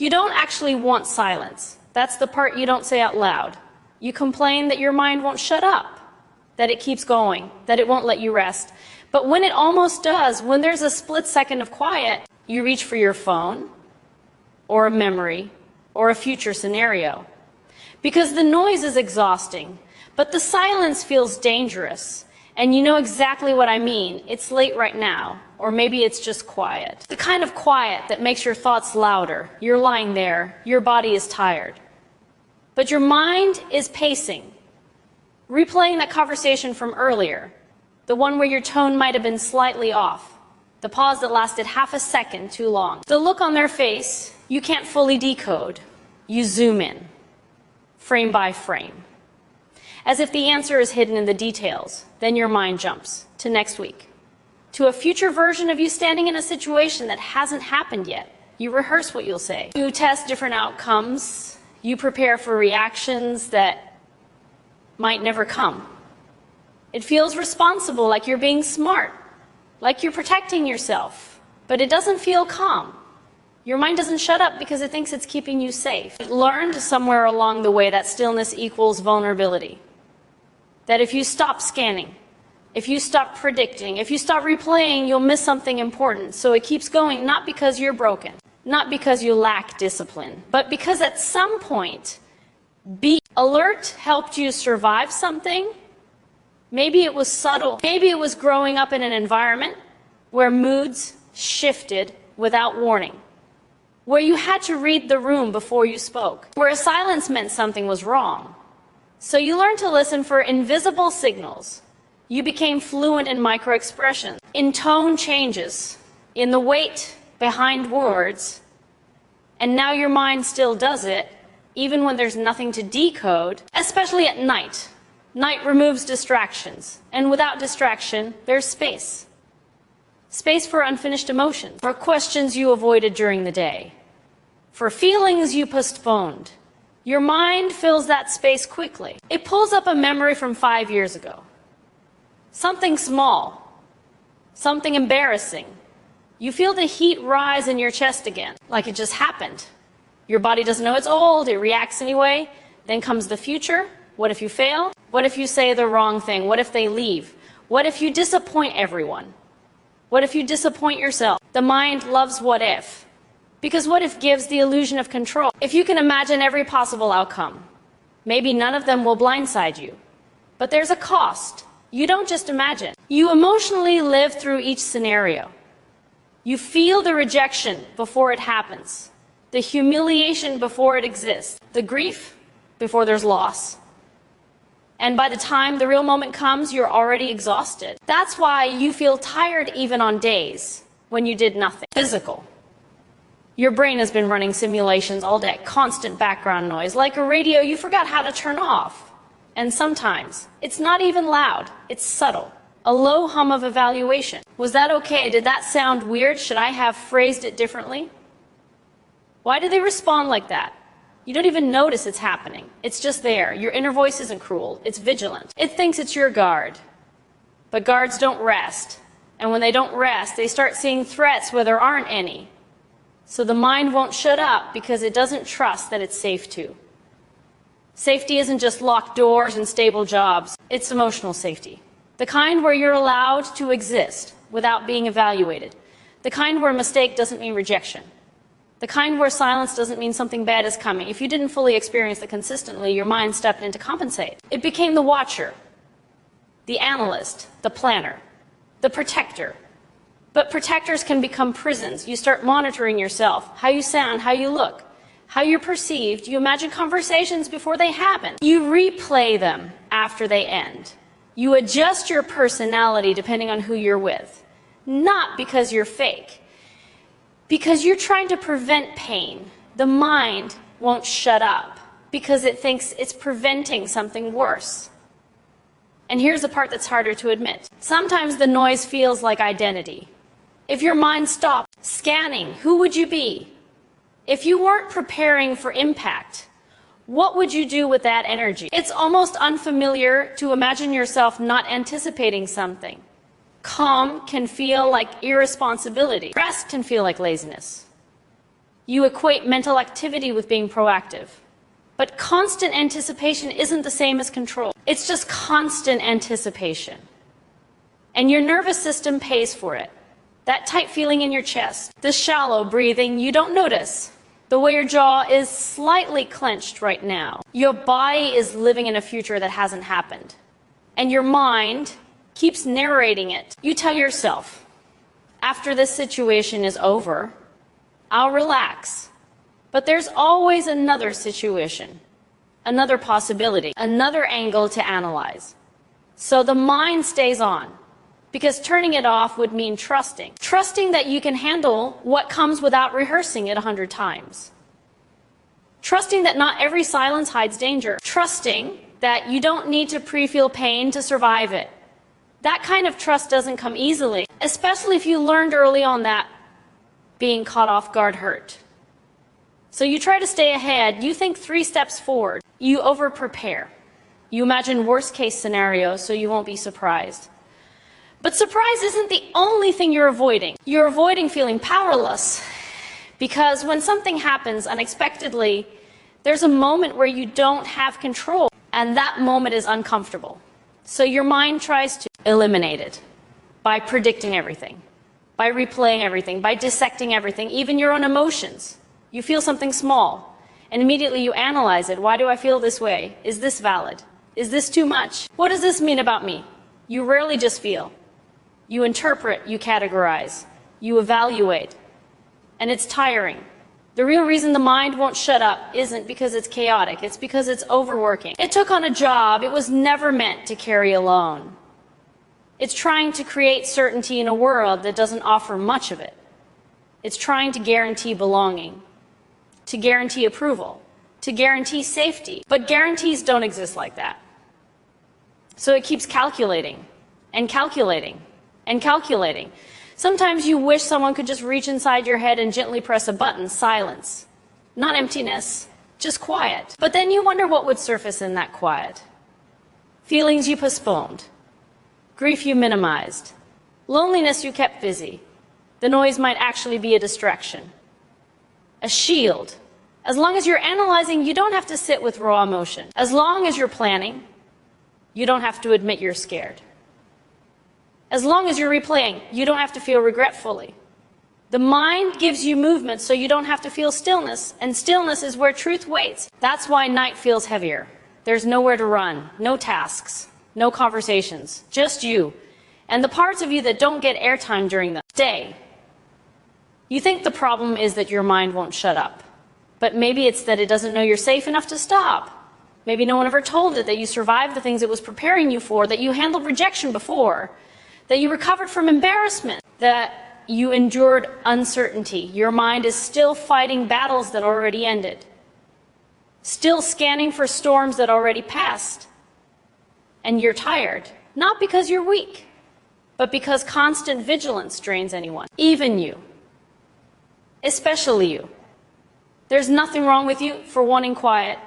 You don't actually want silence. That's the part you don't say out loud. You complain that your mind won't shut up, that it keeps going, that it won't let you rest. But when it almost does, when there's a split second of quiet, you reach for your phone, or a memory, or a future scenario. Because the noise is exhausting, but the silence feels dangerous. And you know exactly what I mean. It's late right now, or maybe it's just quiet. The kind of quiet that makes your thoughts louder. You're lying there, your body is tired. But your mind is pacing, replaying that conversation from earlier, the one where your tone might have been slightly off, the pause that lasted half a second too long. The look on their face, you can't fully decode. You zoom in, frame by frame. As if the answer is hidden in the details, then your mind jumps to next week, to a future version of you standing in a situation that hasn't happened yet. You rehearse what you'll say. You test different outcomes. You prepare for reactions that might never come. It feels responsible, like you're being smart, like you're protecting yourself, but it doesn't feel calm. Your mind doesn't shut up because it thinks it's keeping you safe. It learned somewhere along the way that stillness equals vulnerability. That if you stop scanning, if you stop predicting, if you stop replaying, you'll miss something important. So it keeps going, not because you're broken, not because you lack discipline, but because at some point, be alert helped you survive something. Maybe it was subtle. Maybe it was growing up in an environment where moods shifted without warning, where you had to read the room before you spoke, where a silence meant something was wrong. So you learned to listen for invisible signals. You became fluent in micro-expressions, in tone changes, in the weight behind words, and now your mind still does it, even when there's nothing to decode, especially at night. Night removes distractions, and without distraction, there's space. Space for unfinished emotions, for questions you avoided during the day, for feelings you postponed. Your mind fills that space quickly. It pulls up a memory from 5 years ago. Something small, something embarrassing. You feel the heat rise in your chest again, like it just happened. Your body doesn't know it's old, it reacts anyway. Then comes the future. What if you fail? What if you say the wrong thing? What if they leave? What if you disappoint everyone? What if you disappoint yourself? The mind loves what if. Because what if gives the illusion of control. If you can imagine every possible outcome, maybe none of them will blindside you. But there's a cost. You don't just imagine. You emotionally live through each scenario. You feel the rejection before it happens, the humiliation before it exists, the grief before there's loss. And by the time the real moment comes, you're already exhausted. That's why you feel tired even on days when you did nothing. Physical. Your brain has been running simulations all day, constant background noise, like a radio you forgot how to turn off. And sometimes, it's not even loud, it's subtle. A low hum of evaluation. Was that okay? Did that sound weird? Should I have phrased it differently? Why do they respond like that? You don't even notice it's happening. It's just there. Your inner voice isn't cruel, it's vigilant. It thinks it's your guard. But guards don't rest. And when they don't rest, they start seeing threats where there aren't any. So the mind won't shut up because it doesn't trust that it's safe to. Safety isn't just locked doors and stable jobs. It's emotional safety. The kind where you're allowed to exist without being evaluated. The kind where a mistake doesn't mean rejection. The kind where silence doesn't mean something bad is coming. If you didn't fully experience it consistently, your mind stepped in to compensate. It became the watcher, the analyst, the planner, the protector. But protectors can become prisons. You start monitoring yourself, how you sound, how you look, how you're perceived. You imagine conversations before they happen. You replay them after they end. You adjust your personality depending on who you're with. Not because you're fake. Because you're trying to prevent pain. The mind won't shut up because it thinks it's preventing something worse. And here's the part that's harder to admit. Sometimes the noise feels like identity. If your mind stopped scanning, who would you be? If you weren't preparing for impact, what would you do with that energy? It's almost unfamiliar to imagine yourself not anticipating something. Calm can feel like irresponsibility. Rest can feel like laziness. You equate mental activity with being proactive. But constant anticipation isn't the same as control. It's just constant anticipation. And your nervous system pays for it. That tight feeling in your chest, the shallow breathing you don't notice, the way your jaw is slightly clenched right now. Your body is living in a future that hasn't happened. And your mind keeps narrating it. You tell yourself, after this situation is over, I'll relax. But there's always another situation, another possibility, another angle to analyze. So the mind stays on, because turning it off would mean trusting. Trusting that you can handle what comes without rehearsing it 100 times. Trusting that not every silence hides danger. Trusting that you don't need to pre-feel pain to survive it. That kind of trust doesn't come easily, especially if you learned early on that being caught off guard hurt. So you try to stay ahead, you think 3 steps forward, you over-prepare. You imagine worst-case scenarios so you won't be surprised. But surprise isn't the only thing you're avoiding. You're avoiding feeling powerless, because when something happens unexpectedly, there's a moment where you don't have control, and that moment is uncomfortable. So your mind tries to eliminate it by predicting everything, by replaying everything, by dissecting everything, even your own emotions. You feel something small, and immediately you analyze it. Why do I feel this way? Is this valid? Is this too much? What does this mean about me? You rarely just feel. You interpret, you categorize, you evaluate, and it's tiring. The real reason the mind won't shut up isn't because it's chaotic, it's because it's overworking. It took on a job it was never meant to carry alone. It's trying to create certainty in a world that doesn't offer much of it. It's trying to guarantee belonging, to guarantee approval, to guarantee safety. But guarantees don't exist like that. So it keeps calculating and calculating and calculating. Sometimes you wish someone could just reach inside your head and gently press a button, silence. Not emptiness, just quiet. But then you wonder what would surface in that quiet. Feelings you postponed, grief you minimized, loneliness you kept busy. The noise might actually be a distraction, a shield. As long as you're analyzing, you don't have to sit with raw emotion. As long as you're planning, you don't have to admit you're scared. As long as you're replaying, you don't have to feel regret fully. The mind gives you movement so you don't have to feel stillness, and stillness is where truth waits. That's why night feels heavier. There's nowhere to run, no tasks, no conversations, just you. And the parts of you that don't get airtime during the day. You think the problem is that your mind won't shut up. But maybe it's that it doesn't know you're safe enough to stop. Maybe no one ever told it that you survived the things it was preparing you for, that you handled rejection before, that you recovered from embarrassment, that you endured uncertainty. Your mind is still fighting battles that already ended, still scanning for storms that already passed. And you're tired, not because you're weak, but because constant vigilance drains anyone, even you, especially you. There's nothing wrong with you for wanting quiet,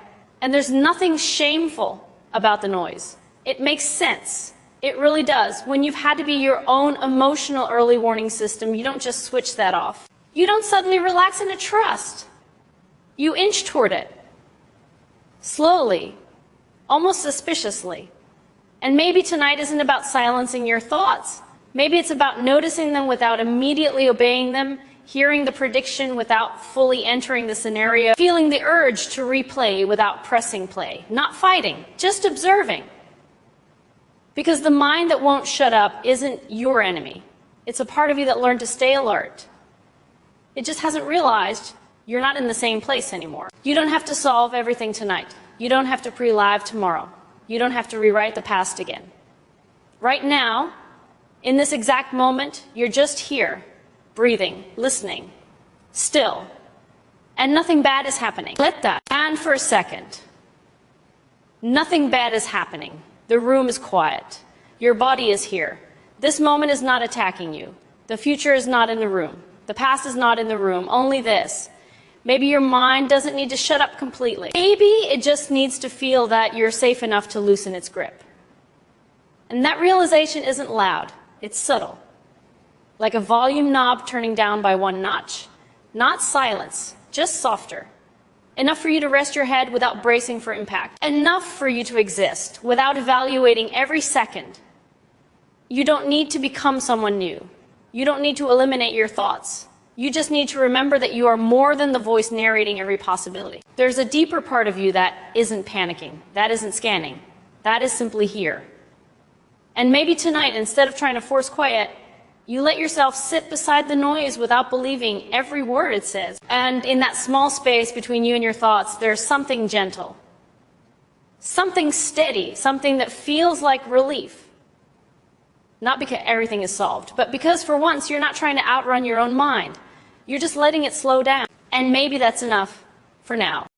and there's nothing shameful about the noise. It makes sense. It really does. When you've had to be your own emotional early warning system, you don't just switch that off. You don't suddenly relax into trust. You inch toward it. Slowly, almost suspiciously. And maybe tonight isn't about silencing your thoughts. Maybe it's about noticing them without immediately obeying them, hearing the prediction without fully entering the scenario, feeling the urge to replay without pressing play, not fighting, just observing. Because the mind that won't shut up isn't your enemy. It's a part of you that learned to stay alert. It just hasn't realized you're not in the same place anymore. You don't have to solve everything tonight. You don't have to pre-live tomorrow. You don't have to rewrite the past again. Right now, in this exact moment, you're just here, breathing, listening, still, and nothing bad is happening. Let that. And for a second, nothing bad is happening. The room is quiet. Your body is here. This moment is not attacking you. The future is not in the room. The past is not in the room. Only this. Maybe your mind doesn't need to shut up completely. Maybe it just needs to feel that you're safe enough to loosen its grip. And that realization isn't loud. It's subtle. Like a volume knob turning down by one notch. Not silence, just softer. Enough for you to rest your head without bracing for impact. Enough for you to exist without evaluating every second. You don't need to become someone new. You don't need to eliminate your thoughts. You just need to remember that you are more than the voice narrating every possibility. There's a deeper part of you that isn't panicking, that isn't scanning, that is simply here. And maybe tonight, instead of trying to force quiet, you let yourself sit beside the noise without believing every word it says. And in that small space between you and your thoughts, there's something gentle, something steady, something that feels like relief. Not because everything is solved, but because for once you're not trying to outrun your own mind. You're just letting it slow down. And maybe that's enough for now.